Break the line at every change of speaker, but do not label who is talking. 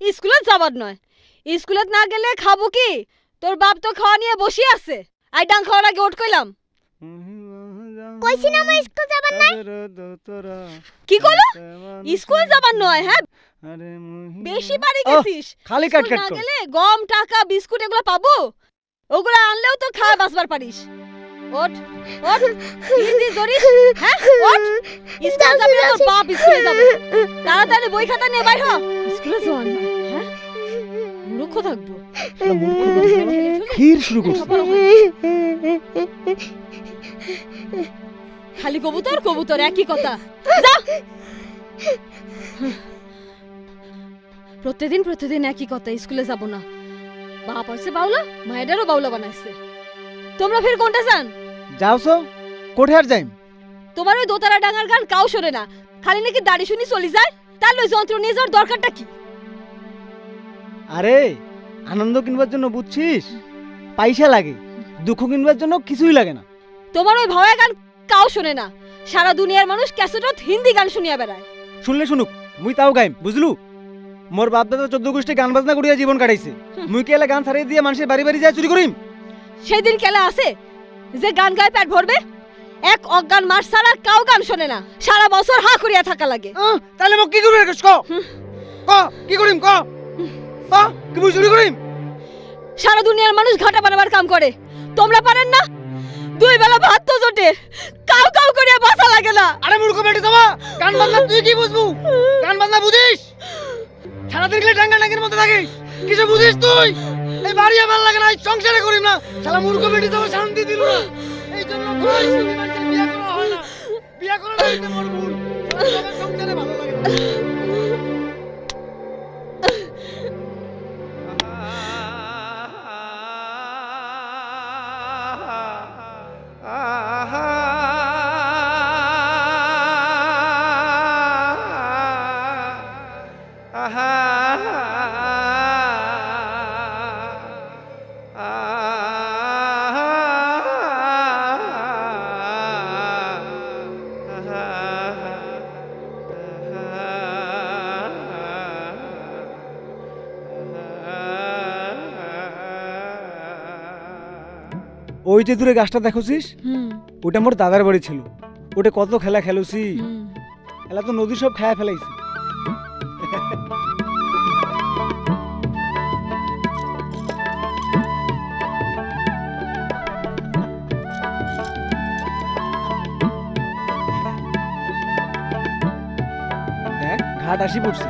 স্কুলে যাবার নয়। স্কুলে না গেলে খাবো কি? তোর বাপ তো খাওয়া নিয়ে বসে আছে। আই ডাং খাওয়ার আগে ওঠ কইলাম।
কইছি না আমার স্কুল যাবার নাই।
কি কইলো? স্কুল যাবার নয়? হ্যাঁ বেশি বাড়ি গেছিস।
খালি কাট কাট
না গেলে গম টাকা বিস্কুট এগুলো পাবো, ওগুলো আনলেও তো খাওয়া বাঁচবার পারিস। ওঠ ওঠ, কি ধরিস? হ্যাঁ ওঠ, স্কুলে যাবি না? তোর বাপ স্কুলে যাবে। তাড়াতাড়ি বই খাতা নিয়ে বাইর হ। স্কুলে যাওয়ার না? হ্যাঁ মূর্খ থাকবো।
ক্ষীর শুরু করছিস।
খালি কবুতর কবুতর একই কথা। যা। প্রতিদিন একই কথা, স্কুলে যাব না। বাপ আছে বাউলা, মায়েরাও বাউলা বানাইছে। তোমরা ফের কোনটা চান?
যাওছো কোঠে আর যাইম?
তোমার ওই দোতারা ডাঙ্গার গান কাউ শোনে না, খালি নাকি দাড়ি শুনি চলে যায়। তার ওই যন্ত্র নিয়ে যাওয়ার দরকারটা কি?
আরে আনন্দ কিনবার জন্য বুঝছিস পয়সা লাগে, দুঃখ কিনবার জন্য কিছুই লাগে না।
তোমার ওই ভাওয়া গান কাউ শোনে না, সারা দুনিয়ার মানুষ ক্যাসেটত হিন্দি গান শুনিয়া বেড়ায়।
শুনলে শুনুক, মুই তাও গাইম, বুঝলু? মোর বাপ দাদা 14 গোষ্ঠী গান বাজনা করিয়া জীবন কাটাইছে। মুই কি এলা গান ছাড়িয়ে দিয়ে মানুষের বাড়ি বাড়ি যায় চুরি করিম?
সেদিন কেলা আছে যে গান গায়ে পেট ভরবে? এক অজ্ঞান মাস ছাড়া কাউ গান শোনে না, সারা বছর হা করিয়া থাকা লাগে।
তাহলে মোক কি করবে? ক কি করিম? ক কি মুই চুরি করিম?
সারা দুনিয়ার মানুষ ঘাটা বানাবার কাম করে, তোমরা পারেন না? 2 বেলা ভাত তো জোটে, কাউ কাউ করিয়া বাঁচা লাগে না।
আরে মূর্খ বেটি যাবা, গান বাজনা তুই কি বুঝবু? গান বাজনা বুঝিস? সারাদিন গেলে ডাঙ্গা ডাঙ্গের মধ্যে থাকিস, কিছু বুঝিস তুই? এই বাড়ি আমার লাগে না, সংসারে করিম না। শালা মূর্খ বেটি যাবা, শান্তি দিল না। এই জন্য কই শুনি মানুষের বিয়া করা হয় না। বিয়া করা হইতে মোর ভুল, সংসারে ভালো লাগে না। ওই যে দূরে গাছটা দেখছিস, ওটা মোর দাদার বাড়ি ছিল। ওটা কত খেলা খেলুছি, এলা তো নদী সব খায়া ফেলাইছি। দেখ ঘাট আসি পড়ছে।